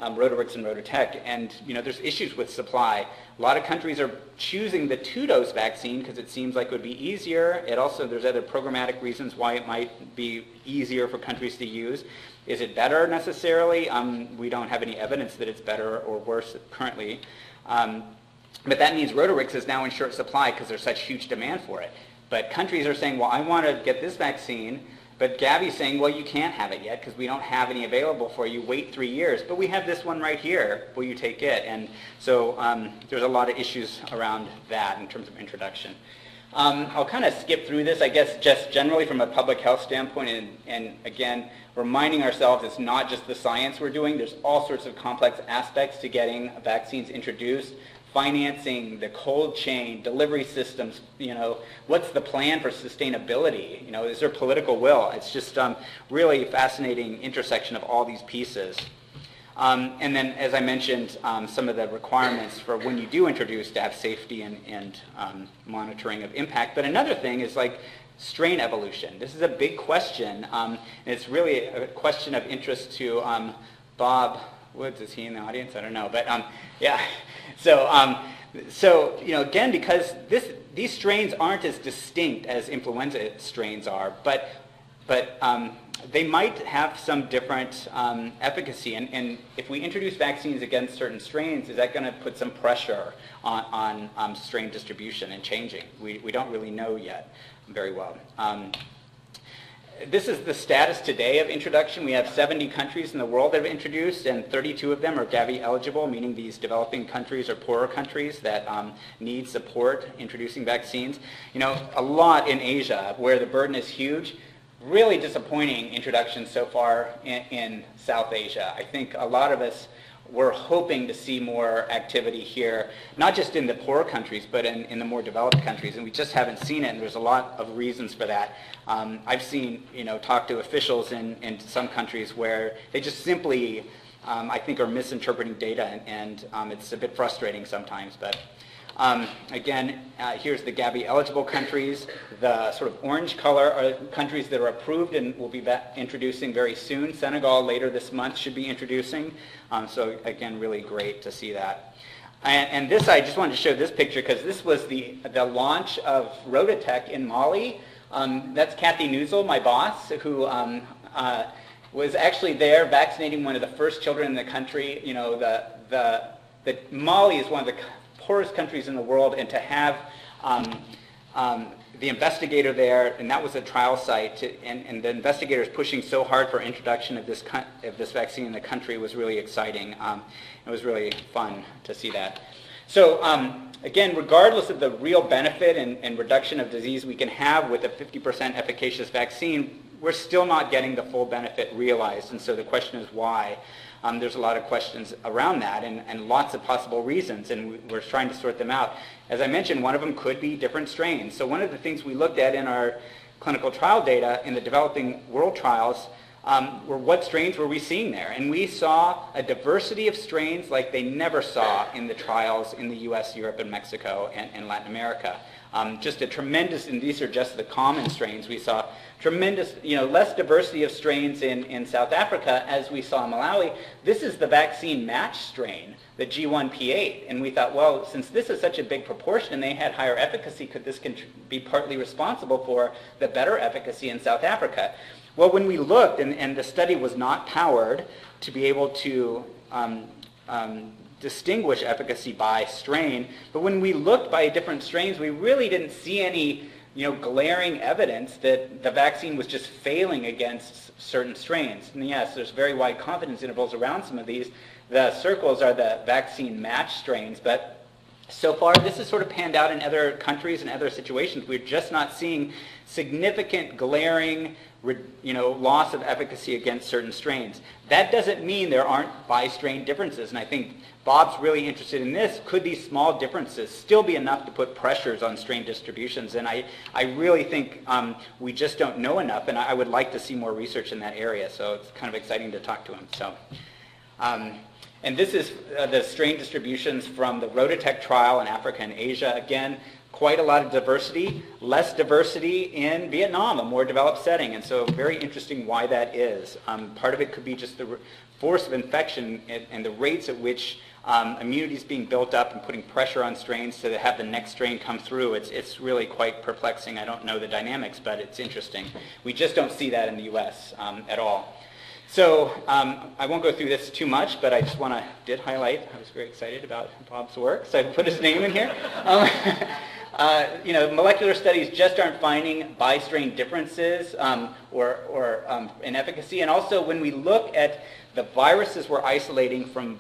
Rotarix and Rototec, and you know there's issues with supply. A lot of countries are choosing the 2-dose vaccine because it seems like it would be easier. It also, there's other programmatic reasons why it might be easier for countries to use. Is it better necessarily? We don't have any evidence that it's better or worse currently. But that means Rotarix is now in short supply because there's such huge demand for it. But countries are saying, well, I want to get this vaccine, But Gabby's saying, well, you can't have it yet because we don't have any available for you. Wait 3 years. But we have this one right here. Will you take it? And so there's a lot of issues around that in terms of introduction. I'll kind of skip through this, I guess, just generally from a public health standpoint, and again, reminding ourselves it's not just the science we're doing. There's all sorts of complex aspects to getting vaccines introduced. Financing, the cold chain, delivery systems, what's the plan for sustainability? Is there political will? It's just really fascinating intersection of all these pieces. And then, as I mentioned, some of the requirements for when you do introduce to have safety and monitoring of impact. But another thing is like strain evolution. This is a big question, and it's really a question of interest to Bob Woods. Is he in the audience? I don't know, but yeah. So again, because these strains aren't as distinct as influenza strains are, but they might have some different efficacy. And if we introduce vaccines against certain strains, is that going to put some pressure on strain distribution and changing? We don't really know yet very well. This is the status today of introduction. We have 70 countries in the world that have introduced, and 32 of them are Gavi eligible, meaning these developing countries or poorer countries that need support introducing vaccines. A lot in Asia where the burden is huge. Really disappointing introduction so far in South Asia. I think a lot of us were hoping to see more activity here, not just in the poorer countries, but in the more developed countries, and we just haven't seen it, and there's a lot of reasons for that. I've seen, talk to officials in some countries where they just simply, I think, are misinterpreting data, and it's a bit frustrating sometimes, but again, here's the Gavi eligible countries. The sort of orange color are countries that are approved and will be introducing very soon. Senegal later this month should be introducing. So again, really great to see that. And this, I just wanted to show this picture because this was the launch of Rototech in Mali. That's Kathy Newsel, my boss, who was actually there vaccinating one of the first children in the country. Mali is one of the poorest countries in the world, and to have the investigator there, and that was a trial site, and the investigators pushing so hard for introduction of this vaccine in the country was really exciting. It was really fun to see that. So again, regardless of the real benefit and reduction of disease we can have with a 50% efficacious vaccine, we're still not getting the full benefit realized, and so the question is why. There's a lot of questions around that and lots of possible reasons, and we're trying to sort them out. As I mentioned, one of them could be different strains. So one of the things we looked at in our clinical trial data in the developing world trials were what strains were we seeing there. And we saw a diversity of strains like they never saw in the trials in the US, Europe, and Mexico, and Latin America. Just a tremendous, and these are just the common strains, we saw tremendous, less diversity of strains in South Africa as we saw in Malawi. This is the vaccine match strain, the G1P8, and we thought, well, since this is such a big proportion and they had higher efficacy, could this be partly responsible for the better efficacy in South Africa? Well, when we looked, and the study was not powered to be able to distinguish efficacy by strain, but when we looked by different strains, we really didn't see any glaring evidence that the vaccine was just failing against certain strains. And yes, there's very wide confidence intervals around some of these. The circles are the vaccine match strains, but so far this has sort of panned out in other countries and other situations. We're just not seeing significant glaring loss of efficacy against certain strains. That doesn't mean there aren't by-strain differences, and I think Bob's really interested in this. Could these small differences still be enough to put pressures on strain distributions? And I really think we just don't know enough, and I would like to see more research in that area, so it's kind of exciting to talk to him. So, and this is the strain distributions from the Rototech trial in Africa and Asia. Again, quite a lot of diversity, less diversity in Vietnam, a more developed setting, and so very interesting why that is. Part of it could be just the force of infection and the rates at which immunity is being built up and putting pressure on strains to have the next strain come through. It's really quite perplexing. I don't know the dynamics, but it's interesting. We just don't see that in the U.S. At all. So I won't go through this too much, but I just did highlight, I was very excited about Bob's work, so I put his name in here. Molecular studies just aren't finding by-strain differences in efficacy. And also, when we look at the viruses we're isolating from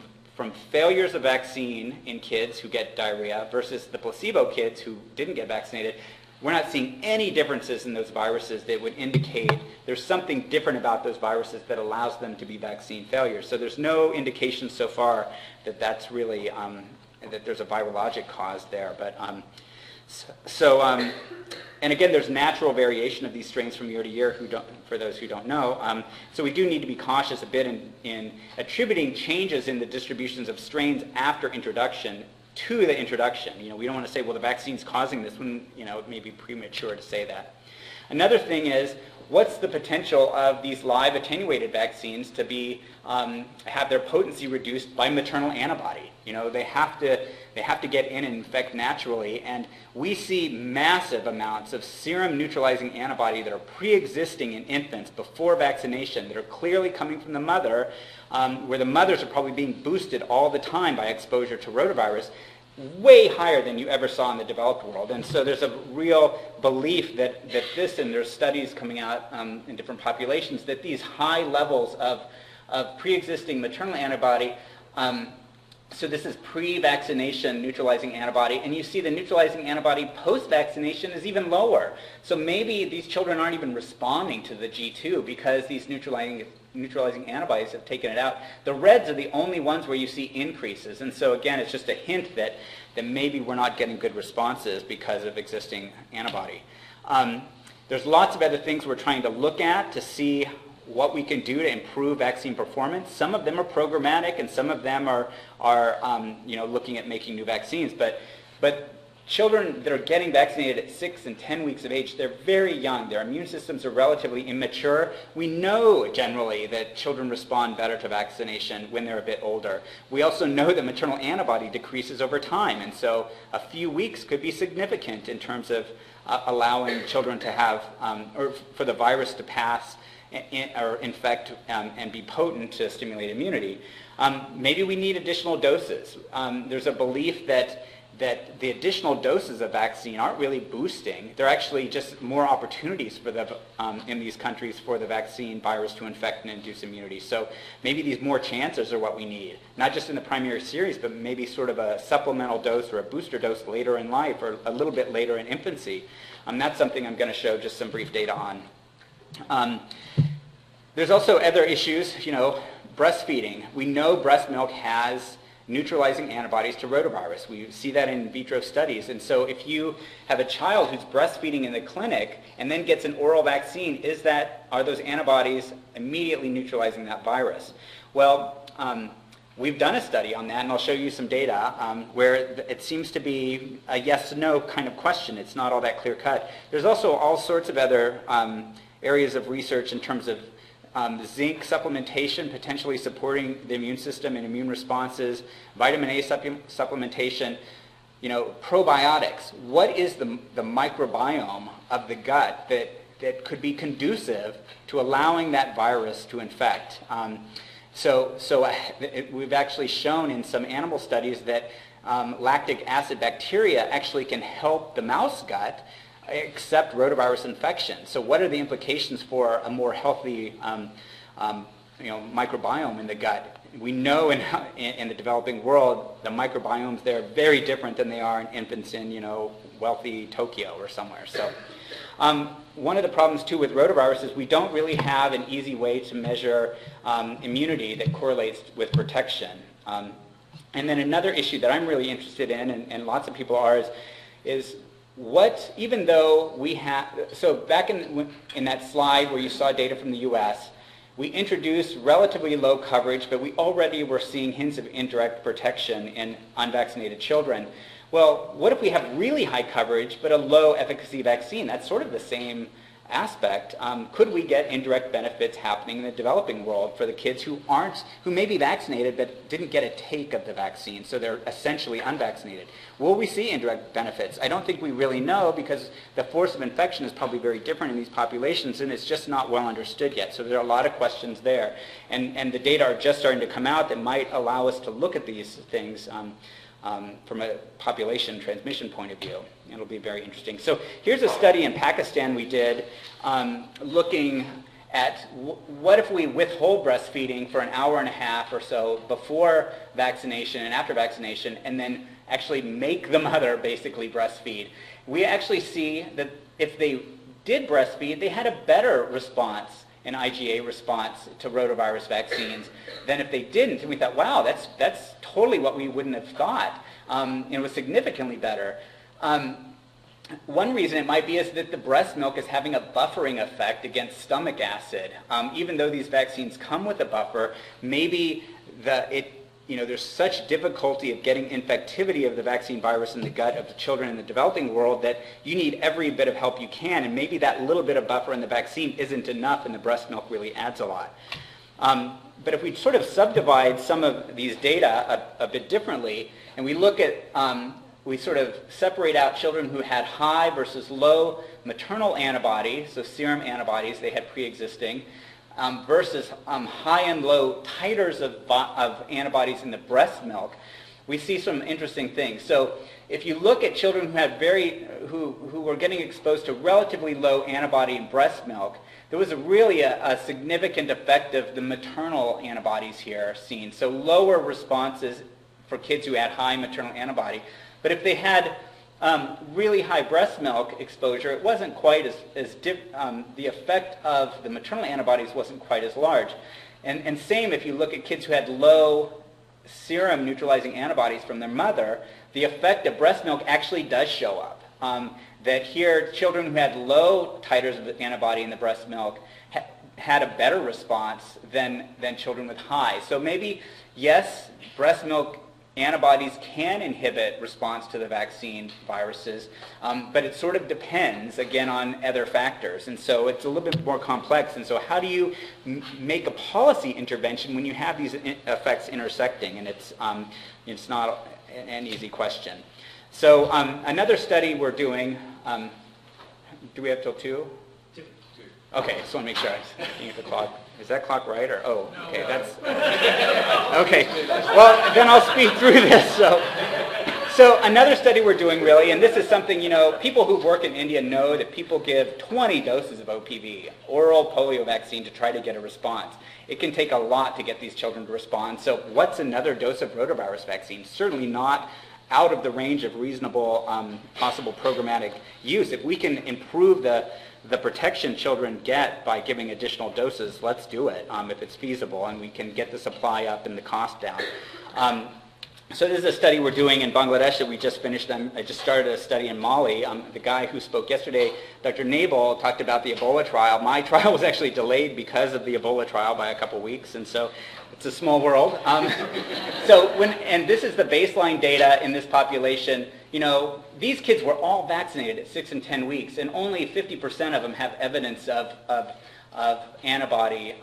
failures of vaccine in kids who get diarrhea versus the placebo kids who didn't get vaccinated, we're not seeing any differences in those viruses that would indicate there's something different about those viruses that allows them to be vaccine failures. So there's no indication so far that that's really, that there's a virologic cause there. But and again, there's natural variation of these strains from year to year, for those who don't know. So we do need to be cautious a bit in attributing changes in the distributions of strains after introduction to the introduction. We don't want to say, well, the vaccine's causing this when, it may be premature to say that. Another thing is, what's the potential of these live attenuated vaccines to be have their potency reduced by maternal antibody? They have to get in and infect naturally, and we see massive amounts of serum neutralizing antibody that are pre-existing in infants before vaccination that are clearly coming from the mother, where the mothers are probably being boosted all the time by exposure to rotavirus, way higher than you ever saw in the developed world. And so there's a real belief that this, and there's studies coming out in different populations, that these high levels of pre-existing maternal antibody, so this is pre-vaccination neutralizing antibody, and you see the neutralizing antibody post-vaccination is even lower. So maybe these children aren't even responding to the G2 because these neutralizing antibodies have taken it out. The reds are the only ones where you see increases, and so again, it's just a hint that maybe we're not getting good responses because of existing antibody. There's lots of other things we're trying to look at to see what we can do to improve vaccine performance. Some of them are programmatic, and some of them are looking at making new vaccines. But children that are getting vaccinated at 6 and 10 weeks of age, they're very young. Their immune systems are relatively immature. We know generally that children respond better to vaccination when they're a bit older. We also know that maternal antibody decreases over time, and so a few weeks could be significant in terms of allowing children to have, or for the virus to pass or infect and be potent to stimulate immunity. Maybe we need additional doses. There's a belief that the additional doses of vaccine aren't really boosting. They're actually just more opportunities for in these countries for the vaccine virus to infect and induce immunity. So maybe these more chances are what we need, not just in the primary series, but maybe sort of a supplemental dose or a booster dose later in life or a little bit later in infancy. That's something I'm going to show just some brief data on. There's also other issues, breastfeeding. We know breast milk has neutralizing antibodies to rotavirus. We see that in vitro studies. And so if you have a child who's breastfeeding in the clinic and then gets an oral vaccine, are those antibodies immediately neutralizing that virus? Well, we've done a study on that, and I'll show you some data where it seems to be a yes-no kind of question. It's not all that clear-cut. There's also all sorts of other areas of research in terms of zinc supplementation, potentially supporting the immune system and immune responses, vitamin A supplementation, probiotics. What is the microbiome of the gut that could be conducive to allowing that virus to infect? We've actually shown in some animal studies that lactic acid bacteria actually can help the mouse gut accept rotavirus infection. So what are the implications for a more healthy microbiome in the gut? We know in the developing world, the microbiomes there are very different than they are in infants in wealthy Tokyo or somewhere. So one of the problems too with rotavirus is we don't really have an easy way to measure immunity that correlates with protection. And then another issue that I'm really interested in, and lots of people are, is what, even though we have, so back in that slide where you saw data from the US, we introduced relatively low coverage, but we already were seeing hints of indirect protection in unvaccinated children. Well, what if we have really high coverage but a low efficacy vaccine? That's sort of the same aspect. Could we get indirect benefits happening in the developing world for the kids who may be vaccinated but didn't get a take of the vaccine, so they're essentially unvaccinated? Will we see indirect benefits? I don't think we really know, because the force of infection is probably very different in these populations, and it's just not well understood yet. So there are a lot of questions there, and the data are just starting to come out that might allow us to look at these things from a population transmission point of view. It'll be very interesting. So here's a study in Pakistan we did looking at what if we withhold breastfeeding for an hour and a half or so before vaccination and after vaccination, and then actually make the mother basically breastfeed. We actually see that if they did breastfeed, they had a better response, an IgA response to rotavirus vaccines than if they didn't. And we thought, wow, that's totally what we wouldn't have thought. It was significantly better. One reason it might be is that the breast milk is having a buffering effect against stomach acid. Even though these vaccines come with a buffer, maybe there's such difficulty of getting infectivity of the vaccine virus in the gut of the children in the developing world that you need every bit of help you can, and maybe that little bit of buffer in the vaccine isn't enough, and the breast milk really adds a lot. But if we sort of subdivide some of these data a bit differently, and we look at we sort of separate out children who had high versus low maternal antibodies, so serum antibodies they had pre-existing, versus high and low titers of antibodies in the breast milk, we see some interesting things. So if you look at children who had who were getting exposed to relatively low antibody in breast milk, there was really a significant effect of the maternal antibodies here seen. So lower responses for kids who had high maternal antibody. But if they had really high breast milk exposure, it wasn't quite the effect of the maternal antibodies wasn't quite as large. And same if you look at kids who had low serum neutralizing antibodies from their mother, the effect of breast milk actually does show up. That here, children who had low titers of antibody in the breast milk had a better response than children with high. So maybe, yes, breast milk antibodies can inhibit response to the vaccine viruses, but it sort of depends, again, on other factors. And so it's a little bit more complex. And so how do you make a policy intervention when you have these effects intersecting? And it's not an easy question. So another study we're doing, do we have till 2? Okay, just want to make sure I'm looking at the clock. Is that clock right? Or okay, that's okay. Well, then I'll speed through this. So another study we're doing really, and this is something people who work in India know that people give 20 doses of OPV, oral polio vaccine, to try to get a response. It can take a lot to get these children to respond. So what's another dose of rotavirus vaccine? Certainly not out of the range of reasonable possible programmatic use. If we can improve the protection children get by giving additional doses, let's do it if it's feasible and we can get the supply up and the cost down. So this is a study we're doing in Bangladesh that we just finished. I just started a study in Mali. The guy who spoke yesterday, Dr. Nabel, talked about the Ebola trial. My trial was actually delayed because of the Ebola trial by a couple weeks, and so it's a small world. And this is the baseline data in this population. These kids were all vaccinated at 6 and 10 weeks, and only 50% of them have evidence of antibody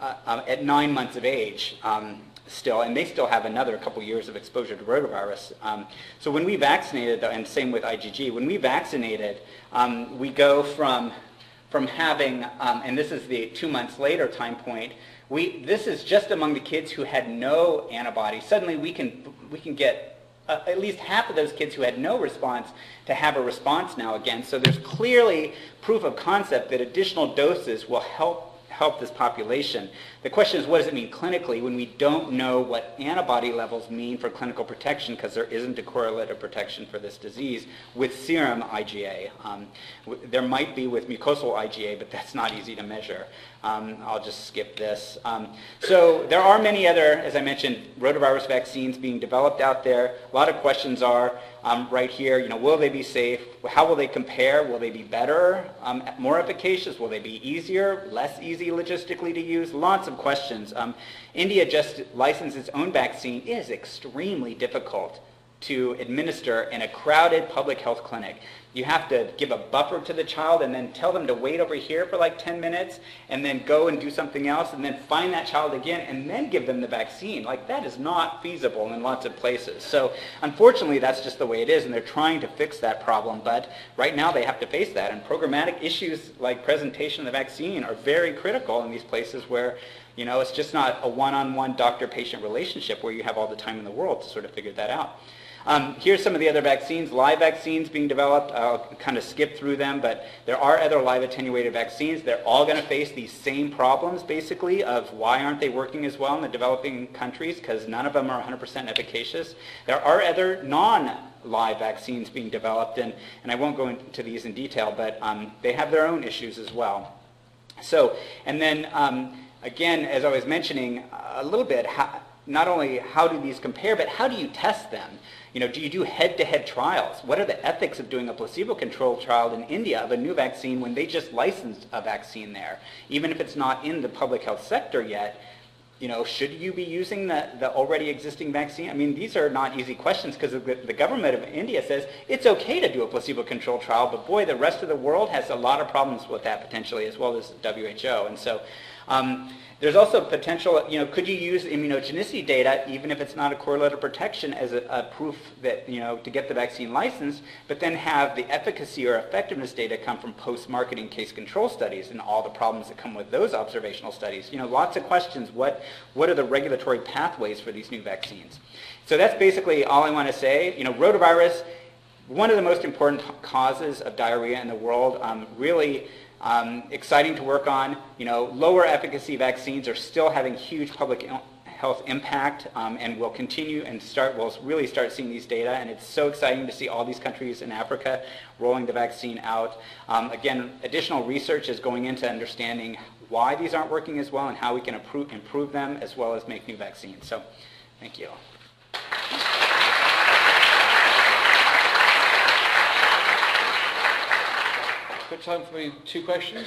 at 9 months of age still, and they still have another couple years of exposure to rotavirus. So when we vaccinated, and same with IgG, when we vaccinated, we go from having, and this is the 2 months later time point, this is just among the kids who had no antibody. Suddenly we can get at least half of those kids who had no response to have a response now again. So there's clearly proof of concept that additional doses will help this population. The question is, what does it mean clinically when we don't know what antibody levels mean for clinical protection, because there isn't a correlate of protection for this disease with serum IgA. There might be with mucosal IgA, but that's not easy to measure. I'll just skip this. So there are many other, as I mentioned, rotavirus vaccines being developed out there. A lot of questions are right here, will they be safe? How will they compare? Will they be better, more efficacious? Will they be easier, less easy logistically to use? Lots of questions. India just licensed its own vaccine. It is extremely difficult to administer in a crowded public health clinic. you have to give a buffer to the child and then tell them to wait over here for like 10 minutes and then go and do something else and then find that child again and then give them the vaccine. Like, that is not feasible in lots of places. So unfortunately, that's just the way it is, and they're trying to fix that problem, but right now they have to face that, and programmatic issues like presentation of the vaccine are very critical in these places where, you know, it's just not a one-on-one doctor-patient relationship where you have all the time in the world to sort of figure that out. Here's some of the other vaccines, live vaccines being developed. I'll kind of skip through them, but there are other live attenuated vaccines. They're all going to face these same problems, basically, of why aren't they working as well in the developing countries, because none of them are 100% efficacious. There are other non-live vaccines being developed, and I won't go into these in detail, but they have their own issues as well. So, and then, again, as I was mentioning a little bit, not only how do these compare, but how do you test them? You know, do you do head-to-head trials? What are the ethics of doing a placebo-controlled trial in India of a new vaccine when they just licensed a vaccine there? Even if it's not in the public health sector yet, you know, should you be using the already existing vaccine? I mean, these are not easy questions because the government of India says it's okay to do a placebo-controlled trial, but boy, the rest of the world has a lot of problems with that potentially, as well as WHO. And so there's also potential, you know, could you use immunogenicity data, even if it's not a correlate of protection, as a proof that, you know, to get the vaccine licensed, but then have the efficacy or effectiveness data come from post-marketing case control studies and all the problems that come with those observational studies? You know, lots of questions. What are the regulatory pathways for these new vaccines? So that's basically all I want to say. You know, rotavirus, one of the most important causes of diarrhea in the world, really exciting to work on. You know, lower efficacy vaccines are still having huge public health impact, and we'll continue and we'll really start seeing these data, and it's so exciting to see all these countries in Africa rolling the vaccine out. Again, additional research is going into understanding why these aren't working as well and how we can improve them as well as make new vaccines. So, thank you. Got time for maybe 2 questions?